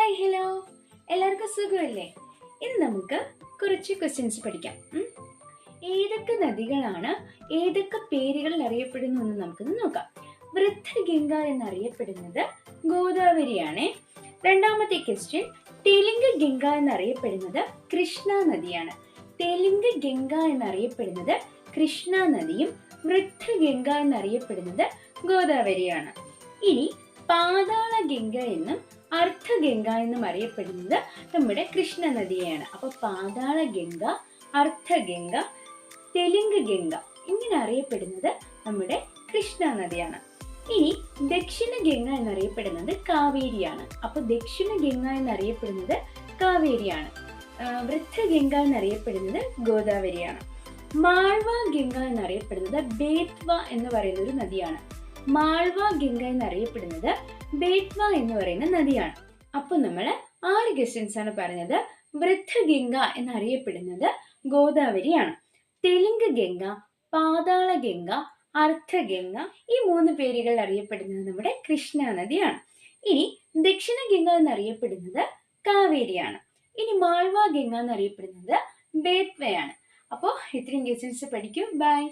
Hi hello, എല്ലാവർക്കും സുഖമല്ലേ? ഇന്ന് നമുക്ക് കുറച്ച് ക്വസ്റ്റ്യൻസ് പഠിക്കാം. ഏതൊക്കെ നദികളാണ് ഏതൊക്കെ പേരുകളിൽ അറിയപ്പെടുന്നു എന്ന് നമുക്കൊന്ന് നോക്കാം. വൃദ്ധഗംഗ എന്നറിയപ്പെടുന്നത് ഗോദാവരിയാണ്. രണ്ടാമത്തെ ക്വസ്റ്റ്യൻ, തെലുങ്ക് ഗംഗ എന്നറിയപ്പെടുന്നത് കൃഷ്ണ നദിയാണ്. തെലുങ്ക് ഗംഗ എന്നറിയപ്പെടുന്നത് കൃഷ്ണ നദിയും വൃദ്ധഗംഗ എന്നറിയപ്പെടുന്നത് ഗോദാവരിയാണ്. ഇനി പാതാള ഗംഗ എന്നും അർദ്ധഗംഗ എന്നും അറിയപ്പെടുന്നത് നമ്മുടെ കൃഷ്ണ നദിയാണ്. അപ്പൊ പാതാള ഗംഗ, അർദ്ധഗംഗ, തെലുങ്ക് ഗംഗ ഇങ്ങനെ അറിയപ്പെടുന്നത് നമ്മുടെ കൃഷ്ണ നദിയാണ്. ഇനി ദക്ഷിണ ഗംഗ എന്നറിയപ്പെടുന്നത് കാവേരിയാണ്. അപ്പൊ ദക്ഷിണ ഗംഗ എന്നറിയപ്പെടുന്നത് കാവേരിയാണ്. വൃദ്ധഗംഗ എന്നറിയപ്പെടുന്നത് ഗോദാവരിയാണ്. മാൾവ ഗംഗ എന്നറിയപ്പെടുന്നത് ബേത്വ എന്ന് പറയുന്ന ഒരു നദിയാണ്. മാൾവ ഗംഗ എന്നറിയപ്പെടുന്നത് ബേത്വ എന്ന് പറയുന്ന നദിയാണ്. അപ്പൊ നമ്മൾ 6 ക്വസ്റ്റ്യൻസ് ആണ് പറഞ്ഞത്. വൃദ്ധഗംഗ എന്നറിയപ്പെടുന്നത് ഗോദാവരിയാണ്. തെലുങ്ക് ഗംഗ, പാതാള ഗംഗ, അർദ്ധഗംഗ ഈ 3 പേരുകൾ അറിയപ്പെടുന്നത് നമ്മുടെ കൃഷ്ണ നദിയാണ്. ഇനി ദക്ഷിണ ഗംഗ എന്നറിയപ്പെടുന്നത് കാവേരിയാണ്. ഇനി മാൾവ ഗംഗ എന്നറിയപ്പെടുന്നത് ബേത്വയാണ്. അപ്പോൾ ഇത്രയും ക്വസ്റ്റ്യൻസ് പഠിക്കൂ. ബൈ.